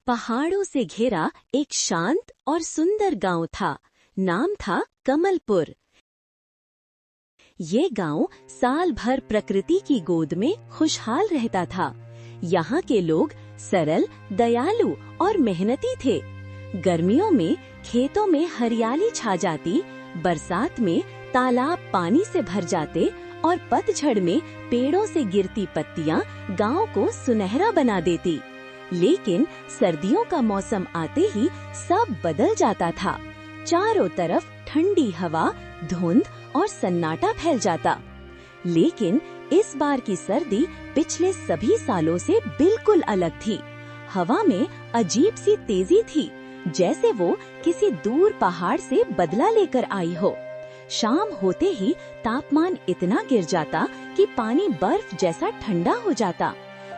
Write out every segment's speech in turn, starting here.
पहाड़ों से घिरा एक शांत और सुंदर गांव था। नाम था कमलपुर। ये गांव साल भर प्रकृति की गोद में खुशहाल रहता था। यहाँ के लोग सरल, दयालु और मेहनती थे। गर्मियों में खेतों में हरियाली छा जाती, बरसात में तालाब पानी से भर जाते और पतझड़ में पेड़ों से गिरती पत्तियां गांव को सुनहरा बना देती। लेकिन सर्दियों का मौसम आते ही सब बदल जाता था। चारों तरफ ठंडी हवा, धुंध और सन्नाटा फैल जाता। लेकिन इस बार की सर्दी पिछले सभी सालों से बिल्कुल अलग थी। हवा में अजीब सी तेजी थी, जैसे वो किसी दूर पहाड़ से बदला लेकर आई हो। शाम होते ही तापमान इतना गिर जाता कि पानी बर्फ जैसा ठंडा हो जाता।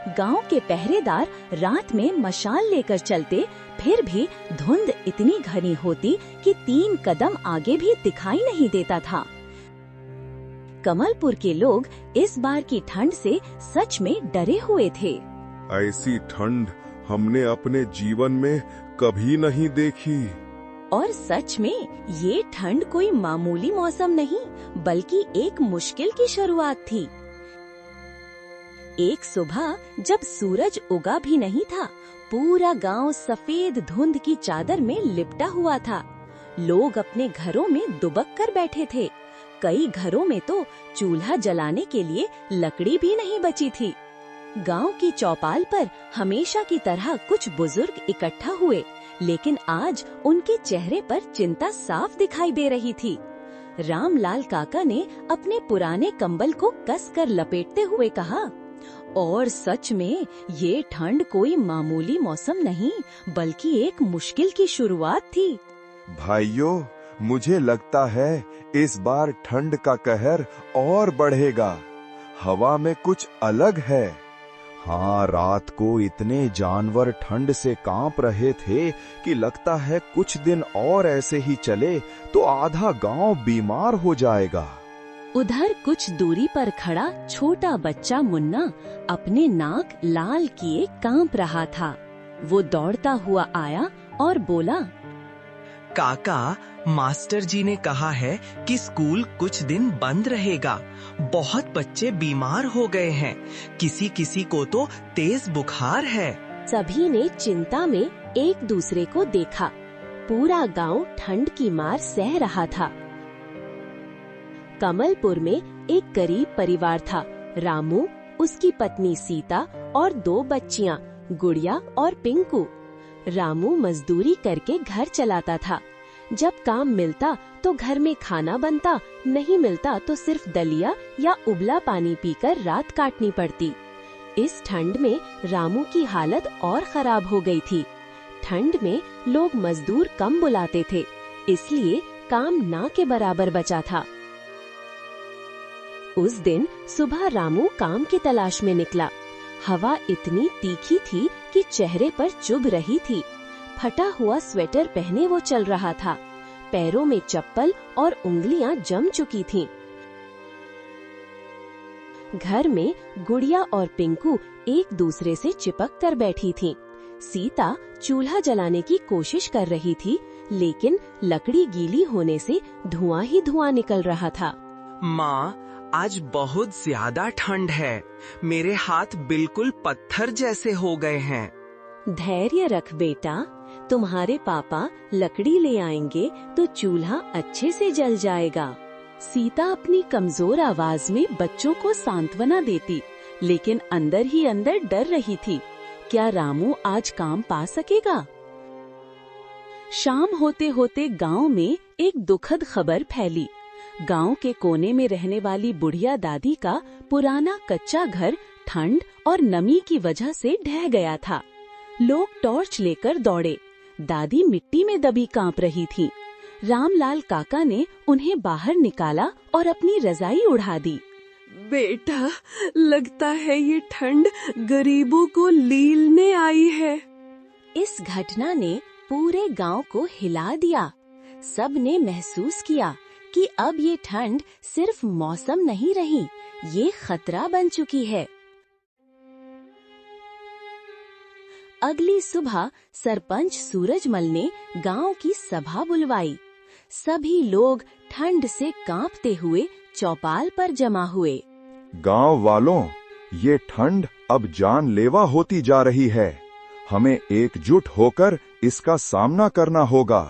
गांव के पहरेदार रात में मशाल लेकर चलते, फिर भी धुंध इतनी घनी होती कि 3 कदम आगे भी दिखाई नहीं देता था। कमलपुर के लोग इस बार की ठंड से सच में डरे हुए थे। ऐसी ठंड हमने अपने जीवन में कभी नहीं देखी। और सच में ये ठंड कोई मामूली मौसम नहीं, बल्कि एक मुश्किल की शुरुआत थी। एक सुबह जब सूरज उगा भी नहीं था, पूरा गांव सफेद धुंध की चादर में लिपटा हुआ था। लोग अपने घरों में दुबक कर बैठे थे। कई घरों में तो चूल्हा जलाने के लिए लकड़ी भी नहीं बची थी। गांव की चौपाल पर हमेशा की तरह कुछ बुजुर्ग इकट्ठा हुए, लेकिन आज उनके चेहरे पर चिंता साफ दिखाई दे रही थी। रामलाल काका ने अपने पुराने कंबल को कसकर लपेटते हुए कहा, और सच में ये ठंड कोई मामूली मौसम नहीं, बल्कि एक मुश्किल की शुरुआत थी। भाइयों, मुझे लगता है इस बार ठंड का कहर और बढ़ेगा। हवा में कुछ अलग है। हाँ, रात को इतने जानवर ठंड से कांप रहे थे कि लगता है कुछ दिन और ऐसे ही चले तो आधा गांव बीमार हो जाएगा। उधर कुछ दूरी पर खड़ा छोटा बच्चा मुन्ना अपने नाक लाल किए कांप रहा था। वो दौड़ता हुआ आया और बोला, काका, मास्टर जी ने कहा है कि स्कूल कुछ दिन बंद रहेगा। बहुत बच्चे बीमार हो गए हैं। किसी किसी को तो तेज बुखार है। सभी ने चिंता में एक दूसरे को देखा। पूरा गांव ठंड की मार सह रहा था। कमलपुर में एक गरीब परिवार था। रामू, उसकी पत्नी सीता और 2 बच्चियां, गुड़िया और पिंकू। रामू मजदूरी करके घर चलाता था। जब काम मिलता तो घर में खाना बनता, नहीं मिलता तो सिर्फ दलिया या उबला पानी पीकर रात काटनी पड़ती। इस ठंड में रामू की हालत और खराब हो गई थी। ठंड में लोग मजदूर कम बुलाते थे, इसलिए काम ना के बराबर बचा था। उस दिन सुबह रामू काम की तलाश में निकला। हवा इतनी तीखी थी कि चेहरे पर चुभ रही थी। फटा हुआ स्वेटर पहने वो चल रहा था। पैरों में चप्पल और उंगलियां जम चुकी थीं। घर में गुड़िया और पिंकू एक दूसरे से चिपक कर बैठी थीं। सीता चूल्हा जलाने की कोशिश कर रही थी, लेकिन लकड़ी गीली होने से धुआं ही धुआं निकल रहा था। माँ, आज बहुत ज्यादा ठंड है। मेरे हाथ बिल्कुल पत्थर जैसे हो गए हैं। धैर्य रख बेटा, तुम्हारे पापा लकड़ी ले आएंगे तो चूल्हा अच्छे से जल जाएगा। सीता अपनी कमजोर आवाज में बच्चों को सांत्वना देती, लेकिन अंदर ही अंदर डर रही थी। क्या रामू आज काम पा सकेगा? शाम होते होते गांव में एक दुखद खबर फैली। गांव के कोने में रहने वाली बुढ़िया दादी का पुराना कच्चा घर ठंड और नमी की वजह से ढह गया था। लोग टॉर्च लेकर दौड़े। दादी मिट्टी में दबी कांप रही थी। रामलाल काका ने उन्हें बाहर निकाला और अपनी रजाई उड़ा दी। बेटा, लगता है ये ठंड गरीबों को लीलने आई है। इस घटना ने पूरे गांव को हिला दिया। सब ने महसूस किया कि अब ये ठंड सिर्फ मौसम नहीं रही, ये खतरा बन चुकी है। अगली सुबह सरपंच सूरजमल ने गांव की सभा बुलवाई। सभी लोग ठंड से कांपते हुए चौपाल पर जमा हुए। गांव वालों, ये ठंड अब जानलेवा होती जा रही है। हमें एकजुट होकर इसका सामना करना होगा।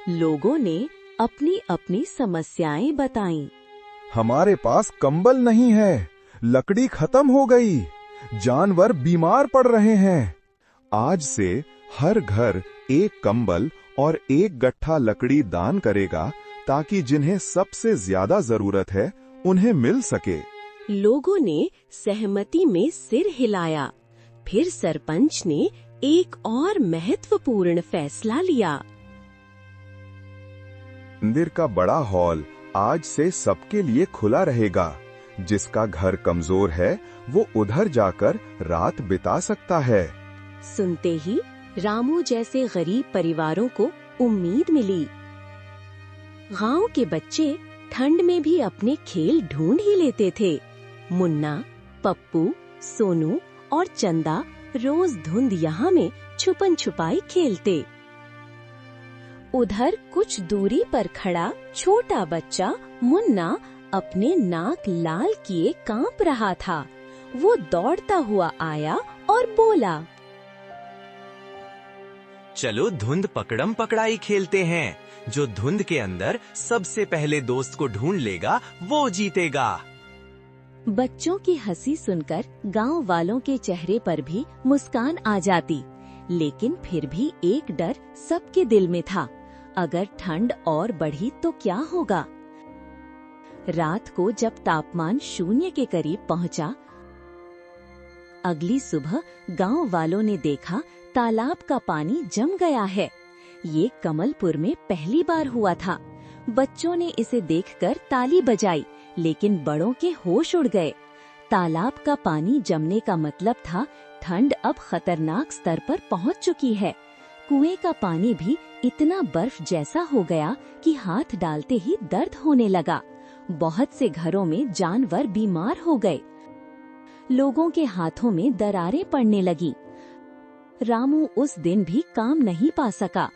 लोगों ने अपनी अपनी समस्याएं बताईं। हमारे पास कंबल नहीं है, लकड़ी खत्म हो गई, जानवर बीमार पड़ रहे हैं। आज से हर घर एक कंबल और एक गट्ठा लकड़ी दान करेगा, ताकि जिन्हें सबसे ज्यादा जरूरत है उन्हें मिल सके। लोगों ने सहमति में सिर हिलाया। फिर सरपंच ने एक और महत्वपूर्ण फैसला लिया। मंदिर का बड़ा हॉल आज से सबके लिए खुला रहेगा। जिसका घर कमजोर है वो उधर जाकर रात बिता सकता है। सुनते ही रामू जैसे गरीब परिवारों को उम्मीद मिली। गांव के बच्चे ठंड में भी अपने खेल ढूंढ ही लेते थे। मुन्ना, पप्पू, सोनू और चंदा रोज धुंध यहाँ में छुपन छुपाई खेलते। उधर कुछ दूरी पर खड़ा छोटा बच्चा मुन्ना अपने नाक लाल किए कांप रहा था। वो दौड़ता हुआ आया और बोला, चलो धुंध पकड़म पकड़ाई खेलते हैं। जो धुंध के अंदर सबसे पहले दोस्त को ढूंढ लेगा वो जीतेगा। बच्चों की हंसी सुनकर गांव वालों के चेहरे पर भी मुस्कान आ जाती। लेकिन फिर भी एक डर सबके दिल में था। अगर ठंड और बढ़ी तो क्या होगा? रात को जब तापमान 0 के करीब पहुंचा, अगली सुबह गांव वालों ने देखा तालाब का पानी जम गया है। ये कमलपुर में पहली बार हुआ था। बच्चों ने इसे देखकर ताली बजाई, लेकिन बड़ों के होश उड़ गए। तालाब का पानी जमने का मतलब था ठंड अब खतरनाक स्तर पर पहुंच चुकी है। कुएं का पानी भी इतना बर्फ जैसा हो गया कि हाथ डालते ही दर्द होने लगा। बहुत से घरों में जानवर बीमार हो गए। लोगों के हाथों में दरारें पड़ने लगी। रामू उस दिन भी काम नहीं पा सका।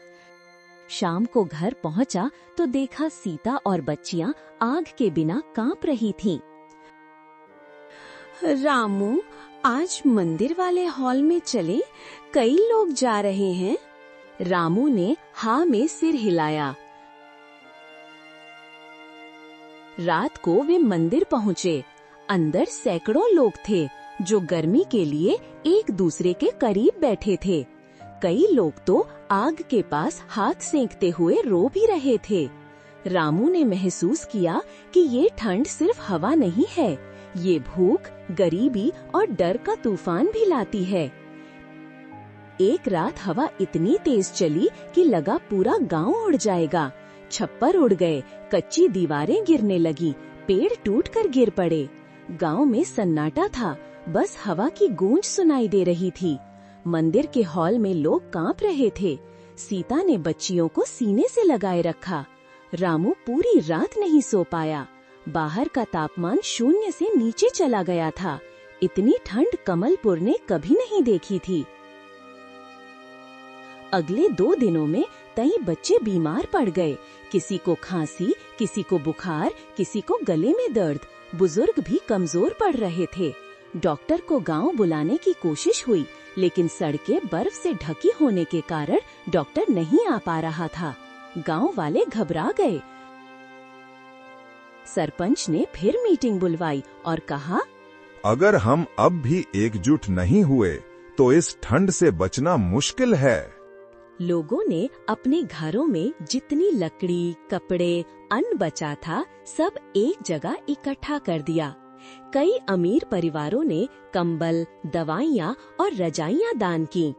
शाम को घर पहुंचा तो देखा सीता और बच्चियां आग के बिना कांप रही थीं। रामू, आज मंदिर वाले हॉल में चले, कई लोग जा रहे हैं। रामू ने हाँ में सिर हिलाया। रात को वे मंदिर पहुँचे। अंदर सैकड़ों लोग थे जो गर्मी के लिए एक दूसरे के करीब बैठे थे। कई लोग तो आग के पास हाथ सेंकते हुए रो भी रहे थे। रामू ने महसूस किया कि ये ठंड सिर्फ हवा नहीं है, ये भूख, गरीबी और डर का तूफान भी लाती है। एक रात हवा इतनी तेज चली कि लगा पूरा गांव उड़ जाएगा। छप्पर उड़ गए, कच्ची दीवारें गिरने लगी, पेड़ टूटकर गिर पड़े। गांव में सन्नाटा था, बस हवा की गूंज सुनाई दे रही थी। मंदिर के हॉल में लोग कांप रहे थे। सीता ने बच्चियों को सीने से लगाए रखा। रामू पूरी रात नहीं सो पाया। बाहर का तापमान 0 से नीचे चला गया था। इतनी ठंड कमलपुर ने कभी नहीं देखी थी। अगले 2 दिनों में कई बच्चे बीमार पड़ गए। किसी को खांसी, किसी को बुखार, किसी को गले में दर्द। बुजुर्ग भी कमजोर पड़ रहे थे। डॉक्टर को गांव बुलाने की कोशिश हुई, लेकिन सड़कें बर्फ से ढकी होने के कारण डॉक्टर नहीं आ पा रहा था। गांव वाले घबरा गए। सरपंच ने फिर मीटिंग बुलवाई और कहा, अगर हम अब भी एकजुट नहीं हुए तो इस ठंड से बचना मुश्किल है। लोगों ने अपने घरों में जितनी लकड़ी, कपड़े, अन्न बचा था, सब एक जगह इकट्ठा कर दिया। कई अमीर परिवारों ने कंबल, दवाइयाँ और रजाइयाँ दान की।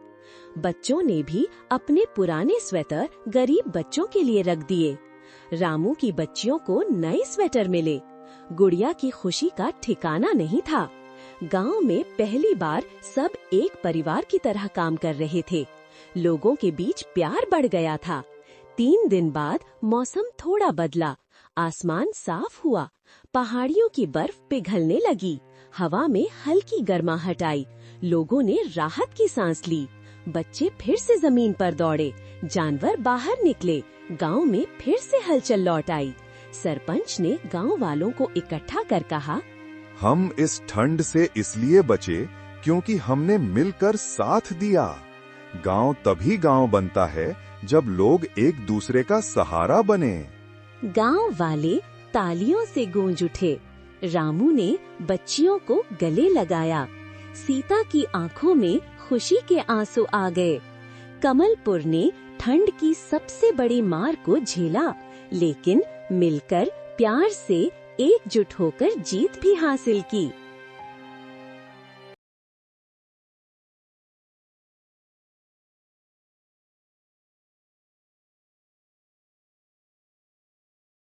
बच्चों ने भी अपने पुराने स्वेटर गरीब बच्चों के लिए रख दिए। रामू की बच्चियों को नए स्वेटर मिले। गुड़िया की खुशी का ठिकाना नहीं था। गांव में पहली बार सब एक परिवार की तरह काम कर रहे थे। लोगों के बीच प्यार बढ़ गया था। 3 दिन बाद मौसम थोड़ा बदला। आसमान साफ हुआ। पहाड़ियों की बर्फ पिघलने लगी। हवा में हल्की गर्माहट आई। लोगों ने राहत की सांस ली। बच्चे फिर से जमीन पर दौड़े, जानवर बाहर निकले, गांव में फिर से हलचल लौट आई। सरपंच ने गांव वालों को इकट्ठा कर कहा, हम इस ठंड से इसलिए बचे क्योंकि हमने मिलकर साथ दिया। गांव तभी गांव बनता है जब लोग एक दूसरे का सहारा बने। गांव वाले तालियों से गूंज उठे। रामू ने बच्चियों को गले लगाया। सीता की आंखों में खुशी के आंसू आ गए। कमलपुर ने ठंड की सबसे बड़ी मार को झेला, लेकिन मिलकर प्यार से एकजुट होकर जीत भी हासिल की।